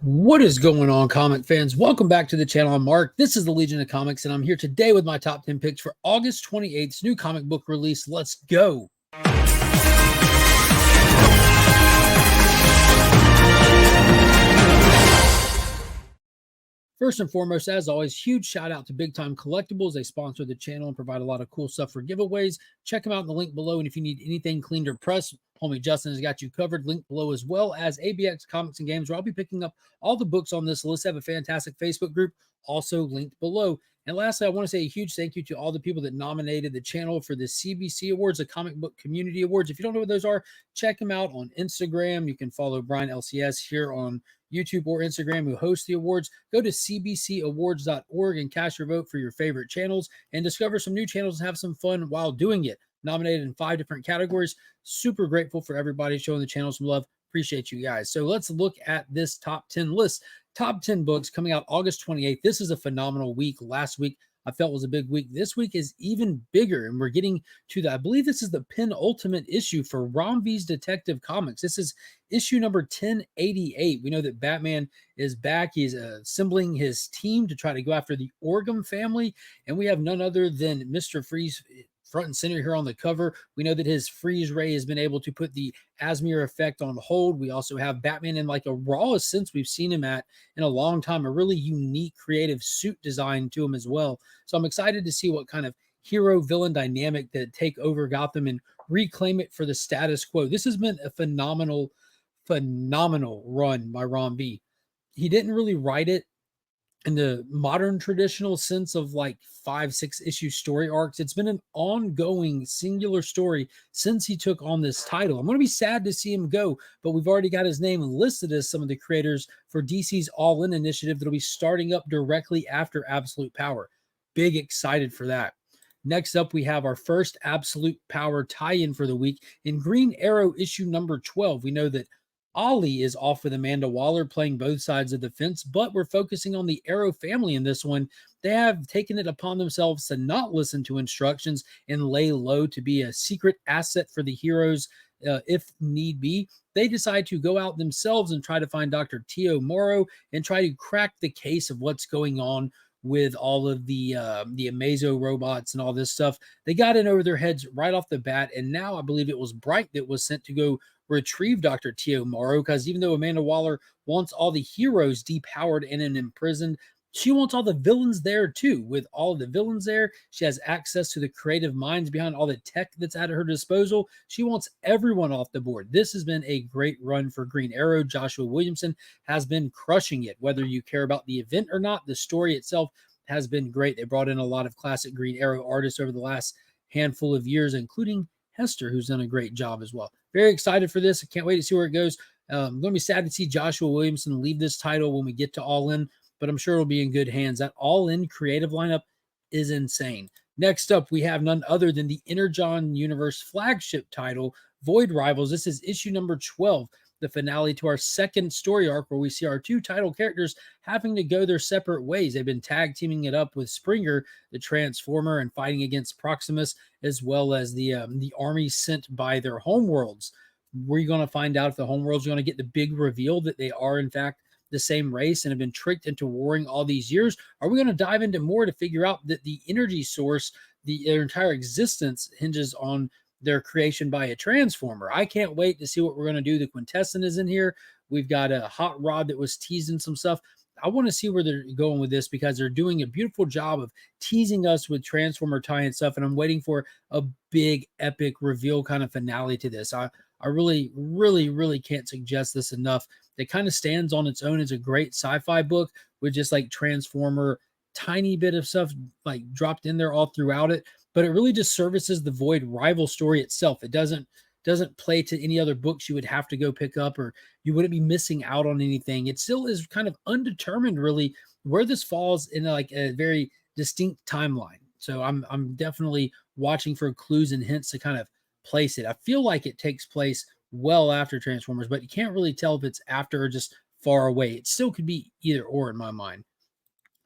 What is going on, comic fans? Welcome back to the channel. I'm Mark. This is the Legion of Comics, and I'm here today with my top 10 picks for August 28th's new comic book release. Let's go. First and foremost, as always, huge shout out to Big Time Collectibles. They sponsor the channel and provide a lot of cool stuff for giveaways. Check them out in the link below. And if you need anything cleaned or pressed, homie Justin has got you covered. Link below, as well as ABX Comics and Games, where I'll be picking up all the books on this list. They have a fantastic Facebook group, also linked below. And lastly, I want to say a huge thank you to all the people that nominated the channel for the CBC Awards, the Comic Book Community Awards. If you don't know what those are, check them out on Instagram. You can follow Brian LCS here on YouTube or Instagram, who hosts the awards. Go to cbcawards.org and cast your vote for your favorite channels and discover some new channels and have some fun while doing it. Nominated in 5 different categories. Super grateful for everybody showing the channel some love. Appreciate you guys. So let's look at this top 10 list. Top 10 books coming out August 28th. This is a phenomenal week. Last week I felt was a big week. This week is even bigger, and we're getting to the, I believe this is the penultimate issue for Ron V's Detective Comics. This is issue number 1088. We know that Batman is back. He's assembling his team to try to go after the Orgum family, and we have none other than Mr. Freeze front and center here on the cover. We know that his freeze ray has been able to put the Asmir effect on hold. We also have Batman in like a rawest sense we've seen him at in a long time, a really unique creative suit design to him as well. So I'm excited to see what kind of hero villain dynamic that take over Gotham and reclaim it for the status quo. This has been a phenomenal run by Ron V. He didn't really write it in the modern traditional sense of like 5-6 issue story arcs. It's been an ongoing singular story since he took on this title. I'm going to be sad to see him go, but we've already got his name listed as some of the creators for DC's All In initiative that'll be starting up directly after Absolute Power. Big excited for that. Next up, we have our first Absolute Power tie-in for the week in Green Arrow issue number 12. We know that Ollie is off with Amanda Waller playing both sides of the fence, but we're focusing on the Arrow family in this one. They have taken it upon themselves to not listen to instructions and lay low to be a secret asset for the heroes if need be. They decide to go out themselves and try to find Dr. Tio Morrow and try to crack the case of what's going on with all of the Amazo robots and all this stuff. They got in over their heads right off the bat, and now I believe it was Bright that was sent to go retrieve Dr. Tio Morrow, because even though Amanda Waller wants all the heroes depowered and imprisoned, she wants all the villains there too. With all the villains there, she has access to the creative minds behind all the tech that's at her disposal. She wants everyone off the board. This has been a great run for Green Arrow. Joshua Williamson has been crushing it. Whether you care about the event or not, the story itself has been great. They brought in a lot of classic Green Arrow artists over the last handful of years, including Hester, who's done a great job as well. Very excited for this. I can't wait to see where it goes. I'm going to be sad to see Joshua Williamson leave this title when we get to All In, but I'm sure it'll be in good hands. That All In creative lineup is insane. Next up, we have none other than the Energon Universe flagship title, Void Rivals. This is issue number 12, the finale to our second story arc, where we see our 2 title characters having to go their separate ways. They've been tag teaming it up with Springer, the Transformer, and fighting against Proximus, as well as the army sent by their homeworlds. We're going to find out if the homeworlds are going to get the big reveal that they are, in fact, the same race and have been tricked into warring all these years. Are we going to dive into more to figure out that the energy source, their entire existence hinges on their creation by a transformer? I can't wait to see what we're going to do. The Quintessence is in here. We've got a Hot Rod that was teasing some stuff. I want to see where they're going with this, because they're doing a beautiful job of teasing us with Transformer tie-in stuff, and I'm waiting for a big epic reveal kind of finale to this. I really can't suggest this enough. It kind of stands on its own as a great sci-fi book with just like Transformer, tiny bit of stuff like dropped in there all throughout it, but it really just services the Void Rival story itself. It doesn't play to any other books you would have to go pick up, or you wouldn't be missing out on anything. It still is kind of undetermined really where this falls in like a very distinct timeline. So I'm definitely watching for clues and hints to kind of place it. I feel like it takes place well after Transformers, but you can't really tell if it's after or just far away. It still could be either or in my mind.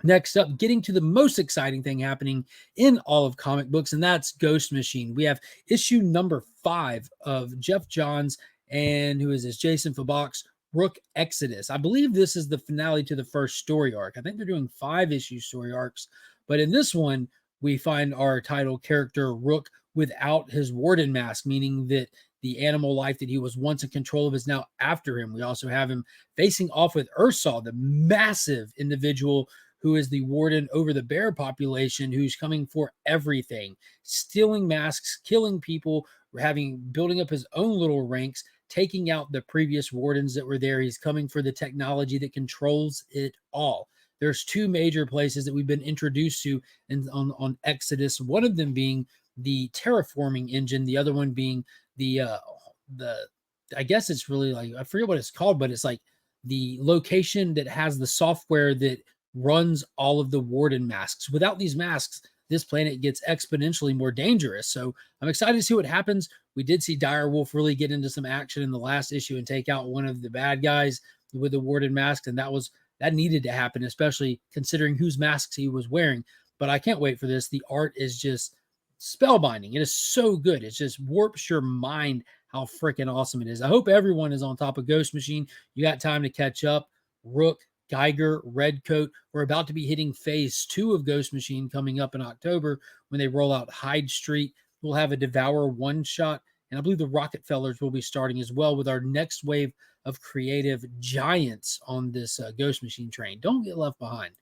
Next up, getting to the most exciting thing happening in all of comic books, and that's Ghost Machine. We have issue number 5 of Jeff Johns and who is this? Jason Fabox Rook Exodus. I believe this is the finale to the first story arc. I think they're doing 5-issue story arcs, but in this one, we find our title character Rook without his warden mask, meaning that the animal life that he was once in control of is now after him. We also have him facing off with Ursal, the massive individual who is the warden over the bear population, who's coming for everything, stealing masks, killing people, building up his own little ranks, taking out the previous wardens that were there. He's coming for the technology that controls it all. There's 2 major places that we've been introduced to on Exodus, one of them being the terraforming engine, the other one being the I guess it's really like, I forget what it's called, but it's like the location that has the software that runs all of the warden masks. Without these masks, this planet gets exponentially more dangerous. So I'm excited to see what happens. We did see Direwolf really get into some action in the last issue and take out one of the bad guys with the warden mask, and that needed to happen, especially considering whose masks he was wearing. But I can't wait for this. The art is just spellbinding. It is so good. It just warps your mind how freaking awesome it is. I hope everyone is on top of Ghost Machine. You got time to catch up. Rook, Geiger, Redcoat. We're about to be hitting phase 2 of Ghost Machine coming up in October when they roll out Hyde Street. We'll have a Devour one-shot, and I believe the Rockefellers will be starting as well with our next wave of creative giants on this Ghost Machine train. Don't get left behind.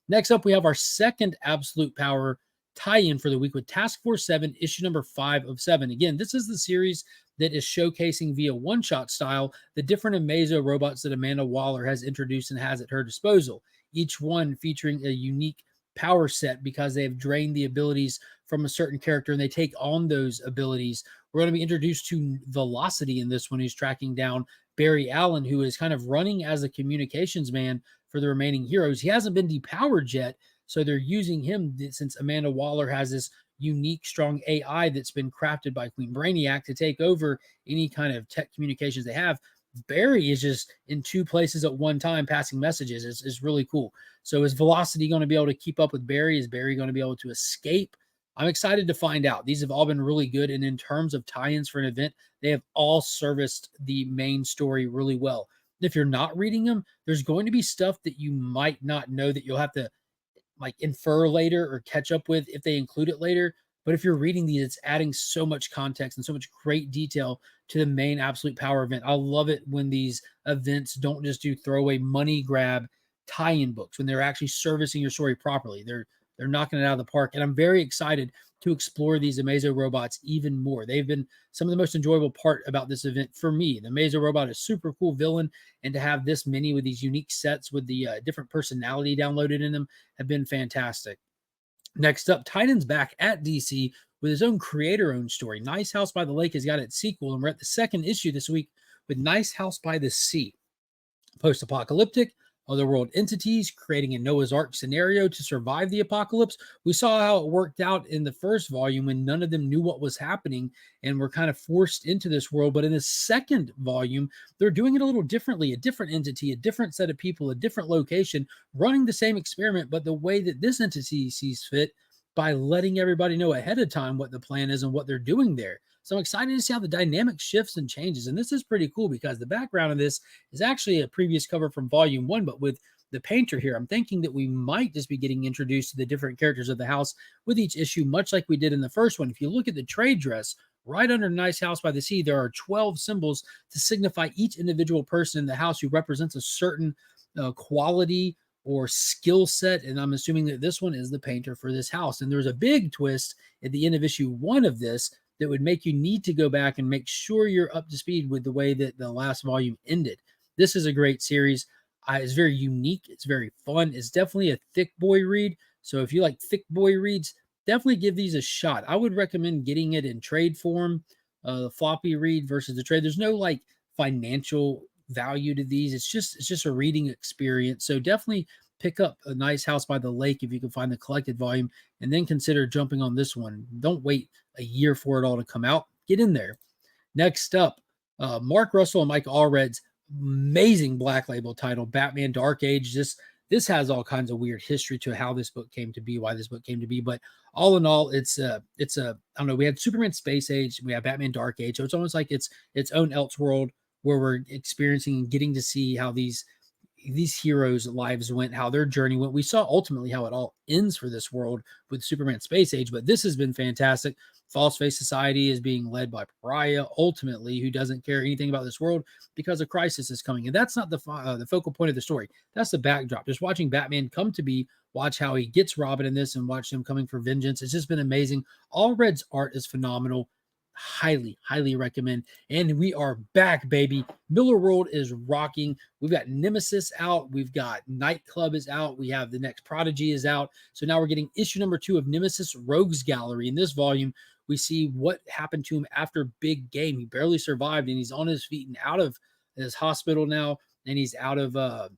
Next up, we have our second Absolute Power tie-in for the week with Task Force 7, issue number 5 of 7. Again, this is the series that is showcasing via one-shot style the different Amazo robots that Amanda Waller has introduced and has at her disposal, each one featuring a unique power set because they have drained the abilities from a certain character and they take on those abilities. We're going to be introduced to Velocity in this one, who's tracking down Barry Allen, who is kind of running as a communications man for the remaining heroes. He hasn't been depowered yet, so they're using him since Amanda Waller has this unique, strong AI that's been crafted by Queen Brainiac to take over any kind of tech communications they have. Barry is just in 2 places at one time passing messages. It's really cool. So is Velocity going to be able to keep up with Barry? Is Barry going to be able to escape? I'm excited to find out. These have all been really good. And in terms of tie-ins for an event, they have all serviced the main story really well. If you're not reading them, there's going to be stuff that you might not know that you'll have to like infer later or catch up with if they include it later. But if you're reading these, it's adding so much context and so much great detail to the main Absolute Power event. I love it when these events don't just do throwaway money grab tie-in books, when they're actually servicing your story properly. They're knocking it out of the park. And I'm very excited to explore these Amazo robots even more. They've been some of the most enjoyable part about this event for me. The Amazo robot is super cool villain, and to have this many with these unique sets with the different personality downloaded in them have been fantastic. Next up, Titan's back at DC with his own creator-owned story. Nice House by the Lake has got its sequel, and we're at the 2nd issue this week with Nice House by the Sea. Post-apocalyptic, otherworld entities creating a Noah's Ark scenario to survive the apocalypse. We saw how it worked out in the first volume when none of them knew what was happening and were kind of forced into this world. But in the second volume, they're doing it a little differently. A different entity, a different set of people, a different location, running the same experiment, but the way that this entity sees fit by letting everybody know ahead of time what the plan is and what they're doing there. So I'm excited to see how the dynamic shifts and changes. And this is pretty cool because the background of this is actually a previous cover from volume 1, but with the painter here, I'm thinking that we might just be getting introduced to the different characters of the house with each issue, much like we did in the first one. If you look at the trade dress, right under Nice House by the Sea, there are 12 symbols to signify each individual person in the house who represents a certain quality or skill set. And I'm assuming that this one is the painter for this house. And there's a big twist at the end of issue 1 of this that would make you need to go back and make sure you're up to speed with the way that the last volume ended. This is a great series. It's very unique. It's very fun. It's definitely a thick boy read. So if you like thick boy reads, definitely give these a shot. I would recommend getting it in trade form, the floppy read versus the trade. There's no like financial value to these. It's just a reading experience. So definitely pick up a Nice House by the Lake if you can find the collected volume, and then consider jumping on this one. Don't wait a year for it all to come out. Get in there. Next up, Mark Russell and Mike Allred's amazing Black Label title, Batman Dark Age. This has all kinds of weird history to how this book came to be, why this book came to be. But all in all, it's I don't know. We had Superman Space Age, we have Batman Dark Age, so it's almost like it's its own Elseworld where we're experiencing and getting to see how these heroes' lives went, how their journey went. We saw ultimately how it all ends for this world with Superman Space Age, but this has been fantastic. False Face Society is being led by Pariah, ultimately, who doesn't care anything about this world because a crisis is coming. And that's not the focal point of the story. That's the backdrop. Just watching Batman come to be, watch how he gets Robin in this, and watch him coming for vengeance. It's just been amazing. All Red's art is phenomenal. Highly, highly recommend. And we are back, baby. Miller World is rocking. We've got Nemesis out. We've got Nightclub is out. We have the next Prodigy is out. So now we're getting issue number 2 of Nemesis Rogues Gallery. In this volume, we see what happened to him after Big Game. He barely survived, and he's on his feet and out of his hospital now, and he's out of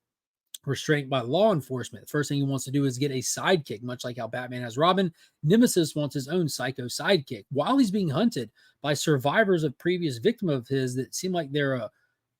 restraint by law enforcement. The first thing he wants to do is get a sidekick, much like how Batman has Robin. Nemesis wants his own psycho sidekick while he's being hunted by survivors of previous victim of his that seem like they're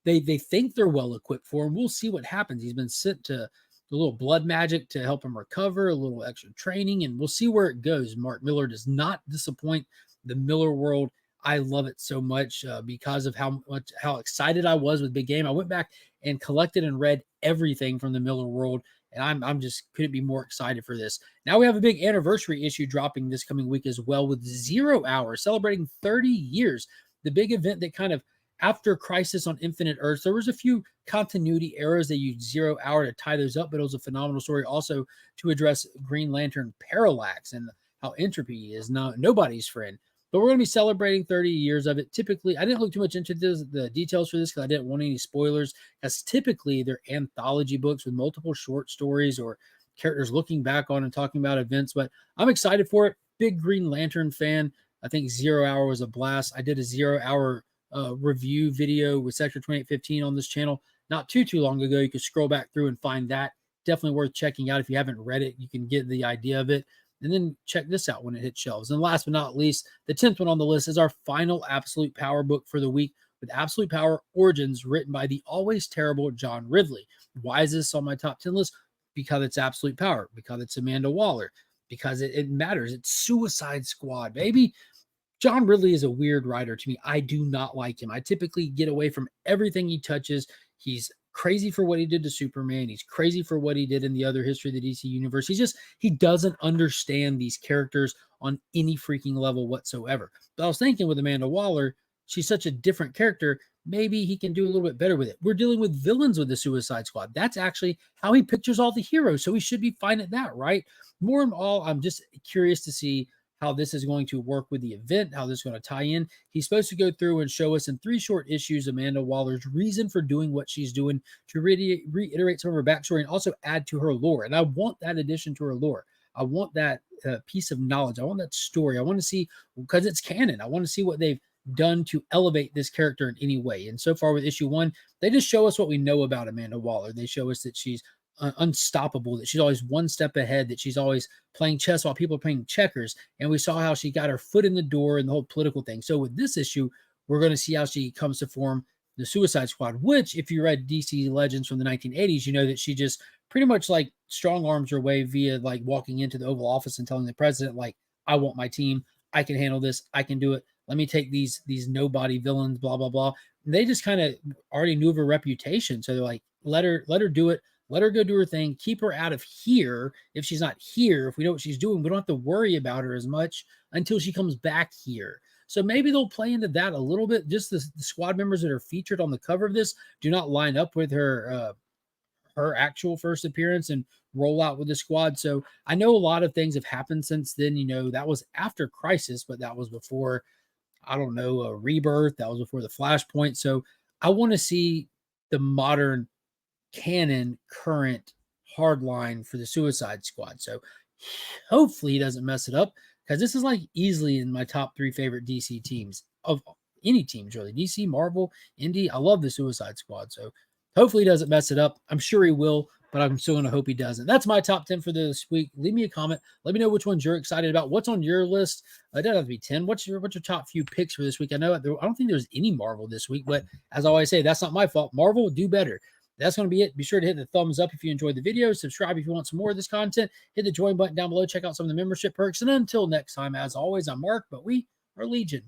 they think they're well equipped for him. We'll see what happens. He's been sent to a little blood magic to help him recover, a little extra training, and we'll see where it goes. Mark Miller does not disappoint. The Miller World, I love it so much because of how excited I was with Big Game. I went back and collected and read everything from the Miller World, and I'm just couldn't be more excited for this. Now we have a big anniversary issue dropping this coming week as well with 0 Hour, celebrating 30 years. The big event that kind of after Crisis on Infinite Earths, there was a few continuity errors. They used 0 Hour to tie those up, but it was a phenomenal story also to address Green Lantern Parallax and how entropy is nobody's friend. But we're going to be celebrating 30 years of it. Typically, I didn't look too much into the details for this because I didn't want any spoilers, as typically they're anthology books with multiple short stories or characters looking back on and talking about events. But I'm excited for it. Big Green Lantern fan. I think 0 Hour was a blast. I did a 0 Hour review video with Sector 2815 on this channel not too long ago. You can scroll back through and find that. Definitely worth checking out. If you haven't read it, you can get the idea of it. And then check this out when it hits shelves. And last but not least, the 10th one on the list is our final Absolute Power book for the week, with Absolute Power Origins, written by the always terrible John Ridley. Why is this on my top 10 list? Because it's Absolute Power, because it's Amanda Waller, because it matters. It's Suicide Squad, baby. John Ridley is a weird writer to me. I do not like him. I typically get away from everything he touches. He's crazy for what he did to Superman. He's crazy for what he did in the other history of the DC universe. He doesn't understand these characters on any freaking level whatsoever. But I was thinking with Amanda Waller, she's such a different character. Maybe he can do a little bit better with it. We're dealing with villains with the Suicide Squad. That's actually how he pictures all the heroes. So he should be fine at that, right? More and all, I'm just curious to see how this is going to work with the event, how this is going to tie in. He's supposed to go through and show us in 3 short issues Amanda Waller's reason for doing what she's doing, to reiterate some of her backstory and also add to her lore. And I want that addition to her lore. I want that piece of knowledge. I want that story. I want to see, because it's canon, I want to see what they've done to elevate this character in any way. And so far with issue 1, they just show us what we know about Amanda Waller. They show us that she's unstoppable, that she's always one step ahead, that she's always playing chess while people are playing checkers. And we saw how she got her foot in the door and the whole political thing. So with this issue, we're going to see how she comes to form the Suicide Squad, which if you read DC Legends from the 1980s, you know that she just pretty much like strong arms her way via like walking into the Oval Office and telling the president, like, I want my team. I can handle this. I can do it. Let me take these nobody villains, blah, blah, blah. And they just kind of already knew of her reputation. So they're like, let her do it. Let her go do her thing. Keep her out of here. If she's not here, if we know what she's doing, we don't have to worry about her as much until she comes back here. So maybe they'll play into that a little bit. Just the squad members that are featured on the cover of this do not line up with her actual first appearance and roll out with the squad. So I know a lot of things have happened since then. You know, that was after Crisis, but that was before, I don't know, a Rebirth. That was before the Flashpoint. So I want to see the modern canon current hardline for the Suicide Squad. So hopefully he doesn't mess it up, because this is like easily in my top 3 favorite DC teams of any teams, really. DC, Marvel, Indie. I love the Suicide Squad. So hopefully he doesn't mess it up. I'm sure he will, but I'm still going to hope he doesn't. That's my top 10 for this week. Leave me a comment. Let me know which ones you're excited about. What's on your list? It doesn't have to be 10. What's your top few picks for this week? I don't think there's any Marvel this week, but as I always say, that's not my fault. Marvel will do better. That's going to be it. Be sure to hit the thumbs up if you enjoyed the video. Subscribe if you want some more of this content. Hit the join button down below. Check out some of the membership perks. And until next time, as always, I'm Mark, but we are Legion.